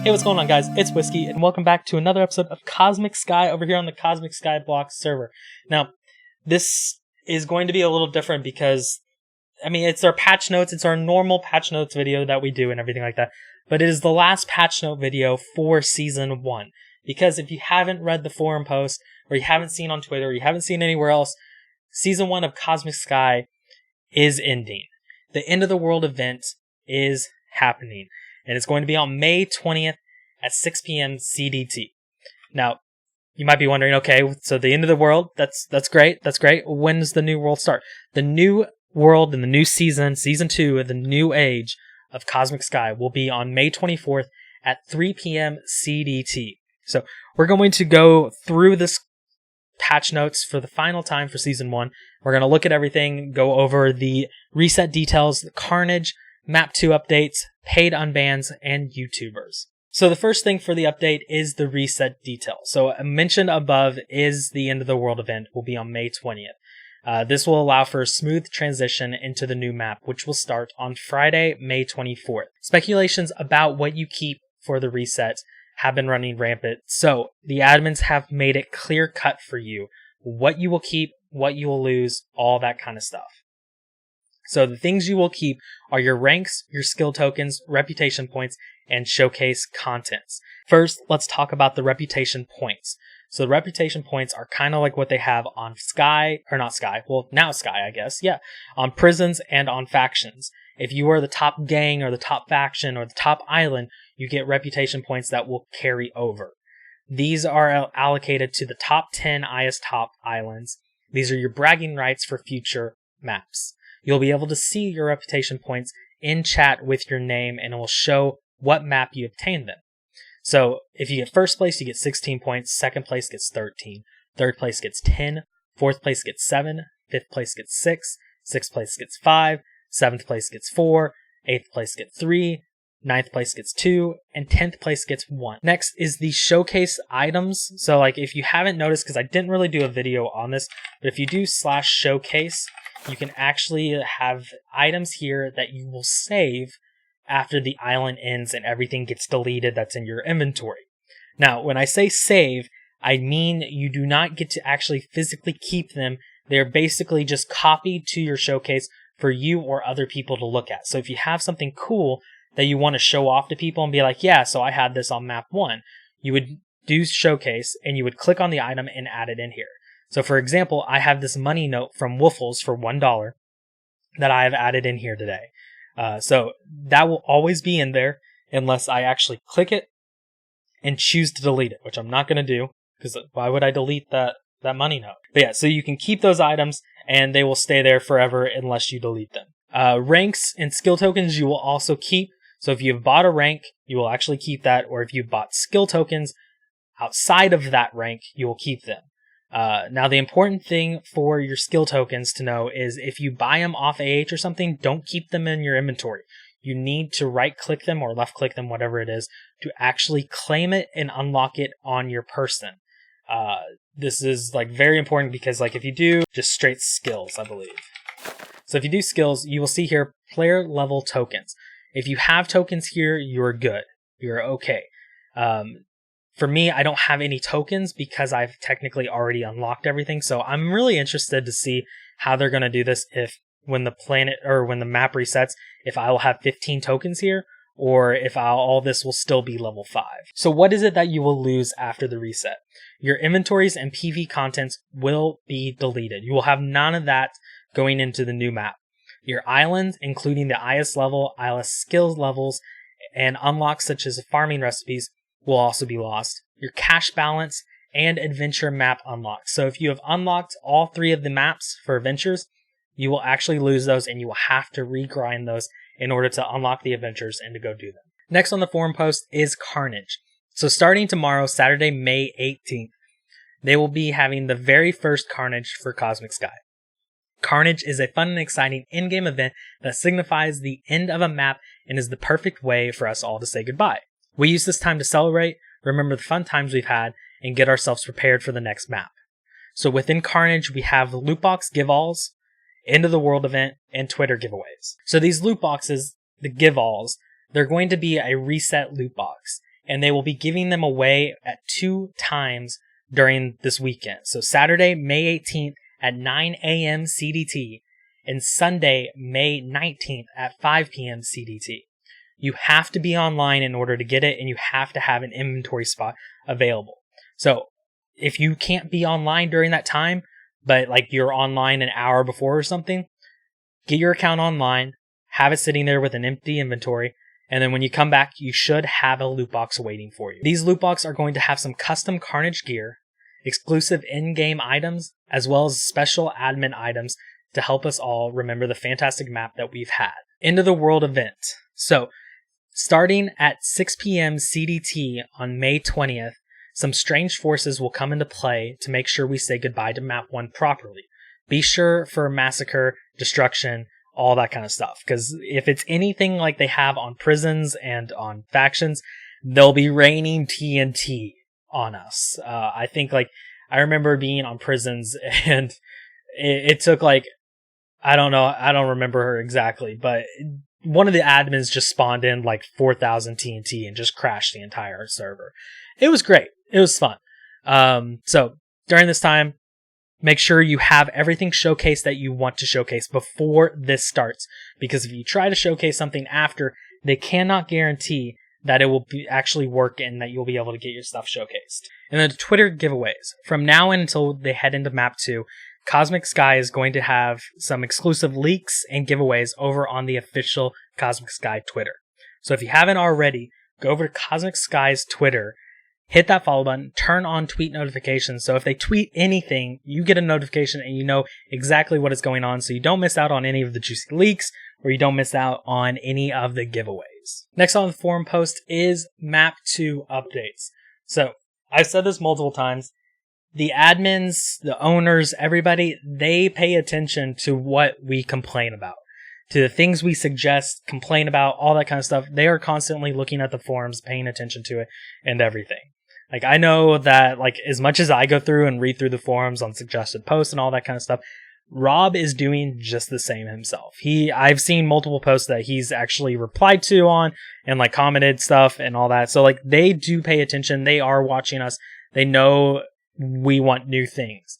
Hey, what's going on, guys? It's Whiskey, and welcome back to another episode of Cosmic Sky over here on the Cosmic Sky block server. Now, this is going to be a little different because, it's our patch notes, it's our normal patch notes video that we do and everything like that, but it is the last patch note video for Season 1. Because if you haven't read the forum post, or you haven't seen on Twitter, or you haven't seen anywhere else, Season 1 of Cosmic Sky is ending. The end of the world event is happening. And it's going to be on May 20th at 6 p.m. CDT. Now, you might be wondering, okay, so the end of the world, that's great. When does the new world start? The new world and the new season, Season 2 of the new age of Cosmic Sky will be on May 24th at 3 p.m. CDT. So we're going to go through this patch notes for the final time for Season 1. We're going to look at everything, go over the reset details, the Carnage, Map 2 updates, paid unbans, and YouTubers. So the first thing for the update is the reset detail. So mentioned above is the end of the world event will be on May 20th. This will allow for a smooth transition into the new map, which will start on Friday, May 24th. Speculations about what you keep for the reset have been running rampant, so the admins have made it clear cut for you what you will keep, what you will lose, all that kind of stuff. So the things you will keep are your ranks, your skill tokens, reputation points, and showcase contents. First, let's talk about the reputation points. So the reputation points are kind of like what they have on now Sky, I guess, on prisons and on factions. If you are the top gang or the top faction or the top island, you get reputation points that will carry over. These are allocated to the top 10 IS top islands. These are your bragging rights for future maps. You'll be able to see your reputation points in chat with your name, and it will show what map you obtained them. So if you get first place, you get 16 points, second place gets 13, third place gets 10, fourth place gets 7, fifth place gets 6, sixth place gets 5, seventh place gets 4, eighth place gets 3, ninth place gets 2, and 10th place gets 1. Next is the showcase items. So if you haven't noticed, because I didn't really do a video on this, but if you do /showcase, you can actually have items here that you will save after the island ends and everything gets deleted that's in your inventory. Now, when I say save, I mean you do not get to actually physically keep them. They're basically just copied to your showcase for you or other people to look at. So if you have something cool that you want to show off to people and be like, yeah, so I had this on map 1, you would do showcase and you would click on the item and add it in here. So for example, I have this money note from Woofles for $1 that I have added in here today. So that will always be in there unless I actually click it and choose to delete it, which I'm not going to do because why would I delete that money note? But yeah, so you can keep those items and they will stay there forever unless you delete them. Ranks and skill tokens you will also keep. So if you've bought a rank, you will actually keep that, or if you've bought skill tokens outside of that rank, you will keep them. Now the important thing for your skill tokens to know is if you buy them off AH or something, don't keep them in your inventory. You need to right click them or left click them, whatever it is, to actually claim it and unlock it on your person. This is very important because if you do just straight skills, I believe. So if you do skills, you will see here player level tokens. If you have tokens here, you're good. You're okay. For me, I don't have any tokens because I've technically already unlocked everything. So I'm really interested to see how they're going to do this when the map resets, if I will have 15 tokens here or if all this will still be level 5. So what is it that you will lose after the reset? Your inventories and PV contents will be deleted. You will have none of that going into the new map. Your islands, including the IS level, IS skills levels, and unlocks such as farming recipes, will also be lost. Your cash balance and adventure map unlocks. So if you have unlocked all 3 of the maps for adventures, you will actually lose those and you will have to regrind those in order to unlock the adventures and to go do them. Next on the forum post is Carnage. So starting tomorrow, Saturday, May 18th, they will be having the very first Carnage for Cosmic Sky. Carnage is a fun and exciting in-game event that signifies the end of a map and is the perfect way for us all to say goodbye. We use this time to celebrate, remember the fun times we've had, and get ourselves prepared for the next map. So within Carnage, we have loot box give-alls, end of the world event, and Twitter giveaways. So these loot boxes, the give-alls, they're going to be a reset loot box. and they will be giving them away at 2 times during this weekend. So Saturday, May 18th at 9 a.m. CDT, and Sunday, May 19th at 5 p.m. CDT. You have to be online in order to get it, and you have to have an inventory spot available. So if you can't be online during that time, but like you're online an hour before or something, get your account online, have it sitting there with an empty inventory, and then when you come back, you should have a loot box waiting for you. These loot boxes are going to have some custom Carnage gear, exclusive in-game items, as well as special admin items to help us all remember the fantastic map that we've had. End of the world event. So, starting at 6 p.m. CDT on May 20th, some strange forces will come into play to make sure we say goodbye to Map 1 properly. Be sure for massacre, destruction, all that kind of stuff. Because if it's anything like they have on prisons and on factions, they'll be raining TNT on us. I think I remember being on prisons and it took I don't know, I don't remember her exactly, but one of the admins just spawned in 4,000 TNT and just crashed the entire server. It was great. It was fun. So during this time, make sure you have everything showcased that you want to showcase before this starts. Because if you try to showcase something after, they cannot guarantee that it will actually work and that you'll be able to get your stuff showcased. And then the Twitter giveaways. From now until they head into Map 2, Cosmic Sky is going to have some exclusive leaks and giveaways over on the official Cosmic Sky Twitter. So if you haven't already, go over to Cosmic Sky's Twitter, hit that follow button, turn on tweet notifications. So if they tweet anything, you get a notification and you know exactly what is going on, so you don't miss out on any of the juicy leaks or you don't miss out on any of the giveaways. Next on the forum post is Map 2 updates. So I've said this multiple times. The admins, the owners, everybody, they pay attention to what we complain about, to the things we suggest, complain about, all that kind of stuff. They are constantly looking at the forums, paying attention to it, and everything. I know that, as much as I go through and read through the forums on suggested posts and all that kind of stuff, Rob is doing just the same himself. I've seen multiple posts that he's actually replied to on and commented stuff and all that. So they do pay attention. They are watching us. They know we want new things.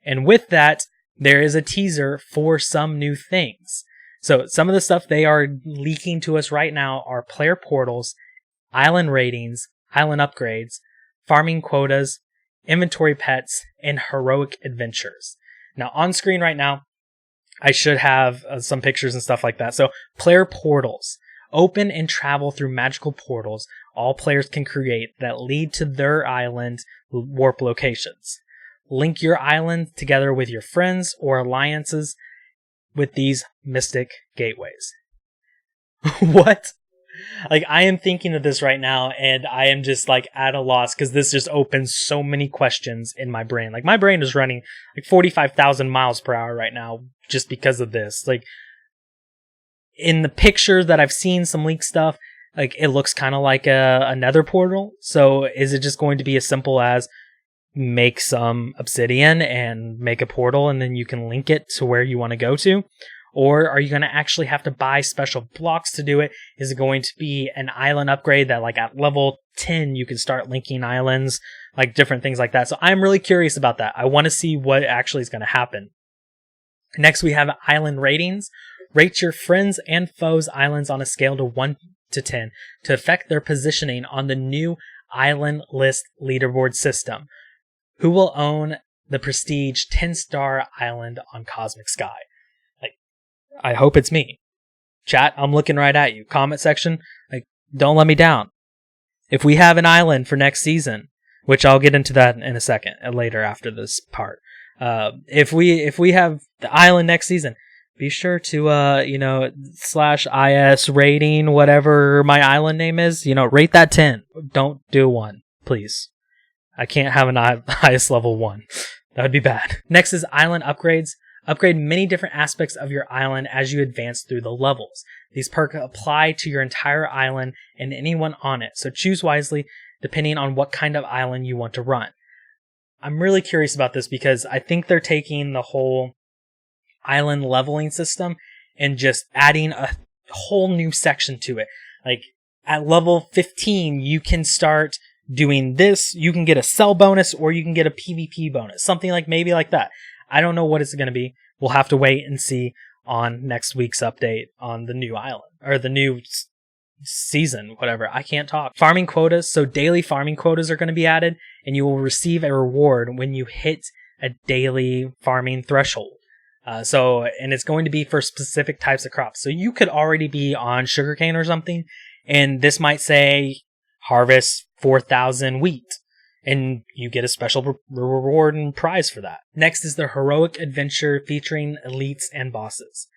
And with that, there is a teaser for some new things. So some of the stuff they are leaking to us right now are player portals, island ratings, island upgrades, farming quotas, inventory pets, and heroic adventures. Now on screen right now, I should have some pictures and stuff like that. So player portals. Open and travel through magical portals all players can create that lead to their island warp locations. Link your island together with your friends or alliances with these mystic gateways. What? I am thinking of this right now and I am just at a loss because this just opens so many questions in my brain. My brain is running 45,000 miles per hour right now just because of this. In the picture that I've seen, some leak stuff, it looks kind of like a nether portal. So is it just going to be as simple as make some obsidian and make a portal and then you can link it to where you want to go to? Or are you going to actually have to buy special blocks to do it? Is it going to be an island upgrade that at level 10 you can start linking islands, different things like that? So I'm really curious about that. I want to see what actually is going to happen. Next we have island ratings. Rate your friends and foes' islands on a scale to 1 to 10 to affect their positioning on the new island list leaderboard system. Who will own the prestige 10-star island on Cosmic Sky? I hope it's me. Chat, I'm looking right at you. Comment section, don't let me down. If we have an island for next season, which I'll get into that in a second, later after this part. If we have the island next season, be sure to, /IS rating, whatever my island name is, rate that 10. Don't do 1, please. I can't have an highest level 1. That would be bad. Next is island upgrades. Upgrade many different aspects of your island as you advance through the levels. These perks apply to your entire island and anyone on it, so choose wisely depending on what kind of island you want to run. I'm really curious about this because I think they're taking the whole island leveling system and just adding a whole new section to it. at level 15, you can start doing this. You can get a cell bonus or you can get a PvP bonus. Something like maybe like that. I don't know what it's going to be. We'll have to wait and see on next week's update on the new island or the new season, whatever. I can't talk. Farming quotas. So daily farming quotas are going to be added and you will receive a reward when you hit a daily farming threshold. And it's going to be for specific types of crops. So you could already be on sugarcane or something, and this might say harvest 4,000 wheat, and you get a special reward and prize for that. Next is the Heroic Adventure featuring elites and bosses.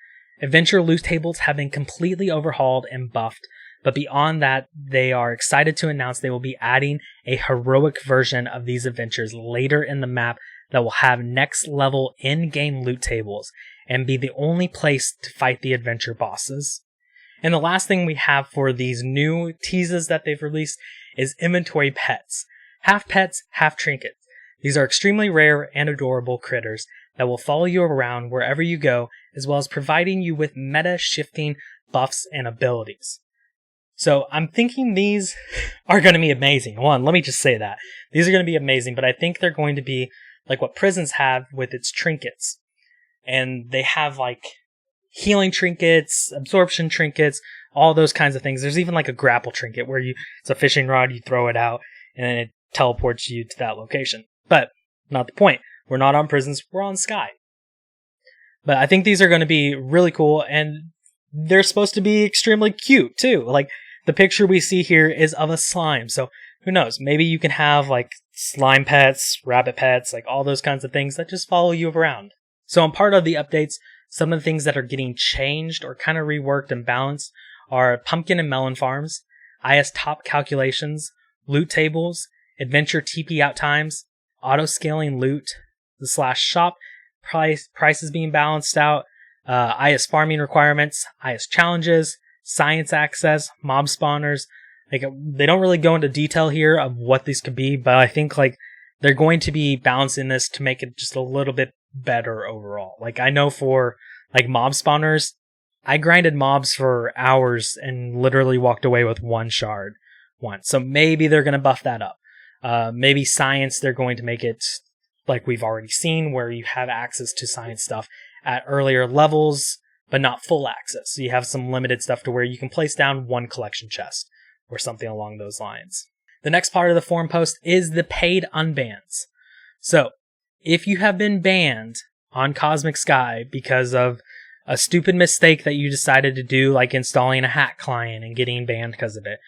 Adventure loot tables have been completely overhauled and buffed, but beyond that, they are excited to announce they will be adding a heroic version of these adventures later in the map that will have next level in-game loot tables and be the only place to fight the adventure bosses. And the last thing we have for these new teases that they've released is inventory pets. Half pets, half trinkets. These are extremely rare and adorable critters that will follow you around wherever you go, as well as providing you with meta-shifting buffs and abilities. So I'm thinking these are going to be amazing. One, let me just say that. These are going to be amazing, but I think they're going to be like what prisons have with its trinkets. And they have like healing trinkets, absorption trinkets, all those kinds of things. There's even like a grapple trinket where it's a fishing rod, you throw it out, and then it teleports you to that location. But not the point. We're not on prisons, we're on Sky. But I think these are going to be really cool, and they're supposed to be extremely cute too. Like the picture we see here is of a slime, so who knows? Maybe you can have like slime pets, rabbit pets, like all those kinds of things that just follow you around. So on part of the updates, some of the things that are getting changed or kind of reworked and balanced are pumpkin and melon farms, IS top calculations, loot tables, adventure TP out times, auto-scaling loot, the /shop, prices being balanced out, IS farming requirements, IS challenges, science access, mob spawners. Like they don't really go into detail here of what these could be, but I think like they're going to be balancing this to make it just a little bit better overall. Like I know for like mob spawners, I grinded mobs for hours and literally walked away with one shard once. So maybe they're going to buff that up. Maybe science, they're going to make it like we've already seen, where you have access to science stuff at earlier levels, but not full access. So you have some limited stuff to where you can place down one collection chest or something along those lines. The next part of the forum post is the paid unbans. So if you have been banned on Cosmic Sky because of a stupid mistake that you decided to do, like installing a hack client and getting banned because of it,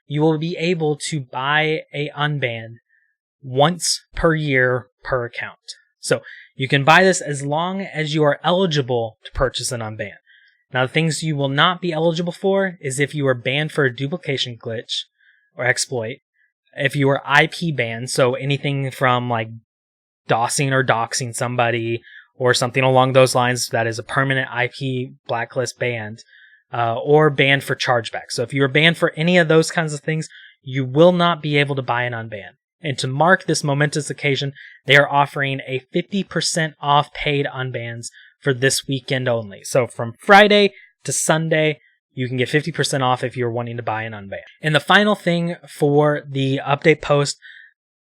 you will be able to buy a unban once per year per account. So you can buy this as long as you are eligible to purchase an unban. Now, the things you will not be eligible for is if you are banned for a duplication glitch or exploit, if you are IP banned, so anything from like DOSing or doxing somebody or something along those lines that is a permanent IP blacklist banned, or banned for chargeback. So if you are banned for any of those kinds of things, you will not be able to buy an unban. And to mark this momentous occasion, they are offering a 50% off paid unbans for this weekend only. So from Friday to Sunday, you can get 50% off if you're wanting to buy an unban. And the final thing for the update post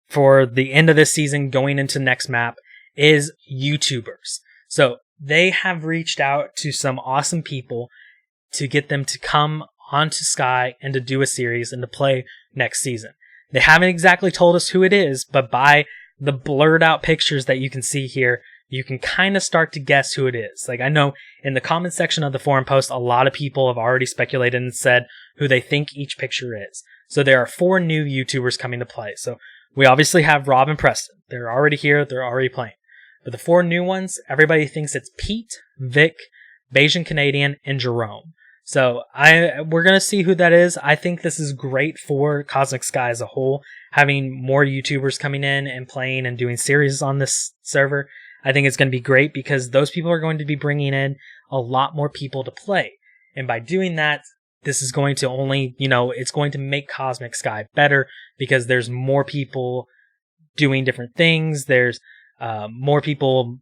for the end of this season going into next map is YouTubers. So they have reached out to some awesome people to get them to come onto Sky and to do a series and to play next season. They haven't exactly told us who it is, but by the blurred out pictures that you can see here, you can kind of start to guess who it is. Like I know in the comment section of the forum post, a lot of people have already speculated and said who they think each picture is. So there are 4 new YouTubers coming to play. So we obviously have Rob and Preston. They're already here. They're already playing. But the 4 new ones, everybody thinks it's Pete, Vic, Bayesian Canadian, and Jerome. So we're going to see who that is. I think this is great for Cosmic Sky as a whole, having more YouTubers coming in and playing and doing series on this server. I think it's going to be great because those people are going to be bringing in a lot more people to play. And by doing that, this is going to only, it's going to make Cosmic Sky better because there's more people doing different things. There's more people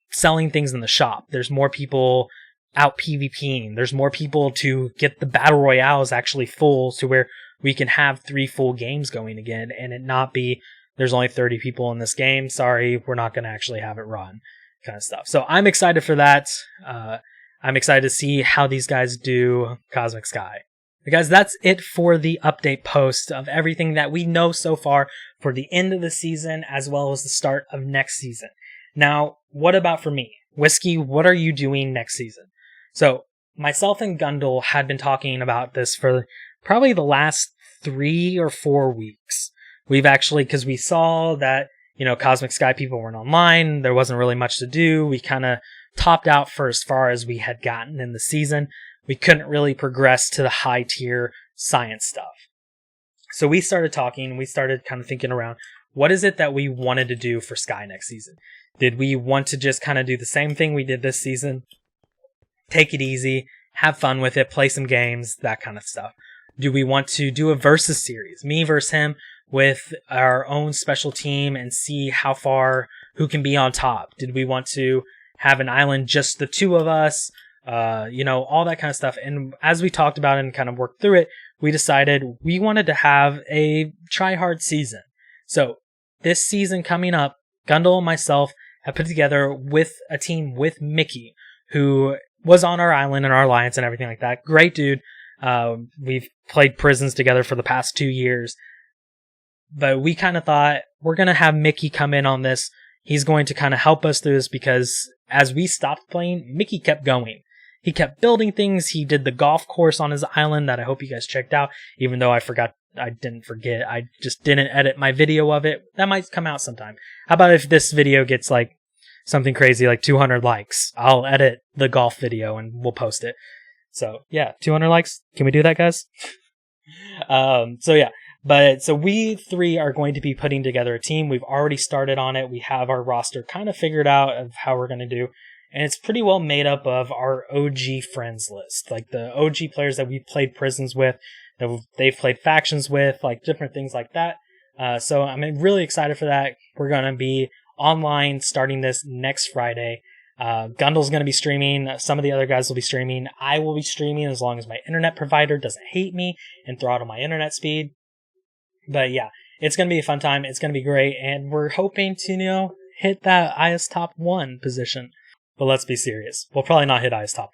selling things in the shop. There's more people out PvPing. There's more people to get the battle royales actually full to where we can have 3 full games going again and it not be there's only 30 people in this game. Sorry, we're not going to actually have it run kind of stuff. So I'm excited for that. I'm excited to see how these guys do Cosmic Sky. But guys, that's it for the update post of everything that we know so far for the end of the season as well as the start of next season. Now, what about for me? Whiskey, what are you doing next season? So myself and Gundle had been talking about this for probably the last 3 or 4 weeks. We've actually, because we saw that, Cosmic Sky people weren't online. There wasn't really much to do. We kind of topped out for as far as we had gotten in the season. We couldn't really progress to the high tier science stuff. So we started talking. We started kind of thinking around, what is it that we wanted to do for Sky next season? Did we want to just kind of do the same thing we did this season? Take it easy, have fun with it, play some games, that kind of stuff. Do we want to do a versus series, me versus him, with our own special team and see how far, who can be on top? Did we want to have an island, just the 2 of us, all that kind of stuff? And as we talked about and kind of worked through it, we decided we wanted to have a try-hard season. So this season coming up, Gundle and myself have put together with a team with Mickey, who was on our island and our alliance and everything like that. Great dude. We've played prisons together for the past 2 years. But we kind of thought we're going to have Mickey come in on this. He's going to kind of help us through this because as we stopped playing, Mickey kept going. He kept building things. He did the golf course on his island that I hope you guys checked out, even though I didn't forget. I just didn't edit my video of it. That might come out sometime. How about if this video gets like something crazy like 200 likes? I'll edit the golf video and we'll post it. So yeah, 200 likes. Can we do that, guys? So we 3 are going to be putting together a team. We've already started on it. We have our roster kind of figured out of how we're going to do. And it's pretty well made up of our OG friends list. Like the OG players that we've played prisons with, that they've played factions with, like different things like that. So I'm really excited for that. We're going to be online starting this next Friday. Gundle's going to be streaming. Some of the other guys will be streaming. I will be streaming as long as my internet provider doesn't hate me and throttle my internet speed. But yeah, it's going to be a fun time. It's going to be great. And we're hoping to, hit that IS top 1 position. But let's be serious. We'll probably not hit IS top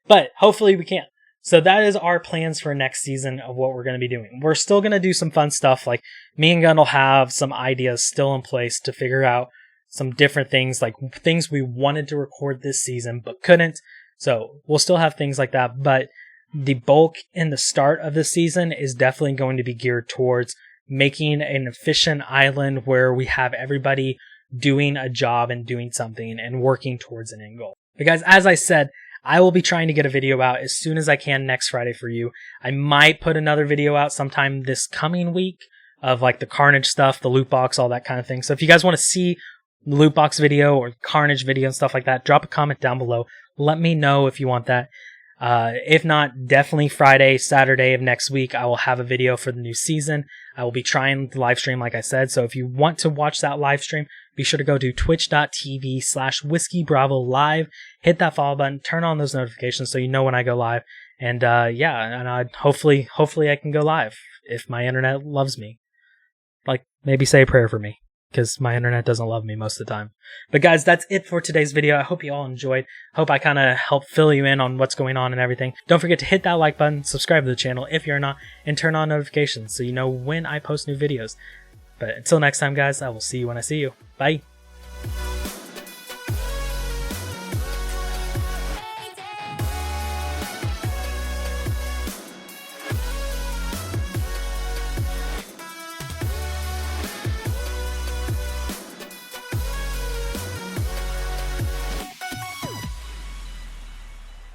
1. But hopefully we can. So that is our plans for next season of what we're going to be doing. We're still going to do some fun stuff. Like me and Gundle have some ideas still in place to figure out some different things, like things we wanted to record this season but couldn't. So we'll still have things like that. But the bulk in the start of the season is definitely going to be geared towards making an efficient island where we have everybody doing a job and doing something and working towards an end goal. But guys, as I said, I will be trying to get a video out as soon as I can next Friday for you. I might put another video out sometime this coming week of like the Carnage stuff, the loot box, all that kind of thing. So if you guys want to see the loot box video or Carnage video and stuff like that, drop a comment down below. Let me know if you want that. If not, definitely Friday, Saturday of next week, I will have a video for the new season. I will be trying the live stream, like I said. So if you want to watch that live stream, be sure to go to twitch.tv/whiskeybravo live. Hit that follow button, turn on those notifications so you know when I go live. And hopefully I can go live if my internet loves me. Like, maybe say a prayer for me, because my internet doesn't love me most of the time. But guys, that's it for today's video. I hope you all enjoyed. Hope I kind of helped fill you in on what's going on and everything. Don't forget to hit that like button, subscribe to the channel if you're not, and turn on notifications so you know when I post new videos. But until next time, guys, I will see you when I see you. Bye.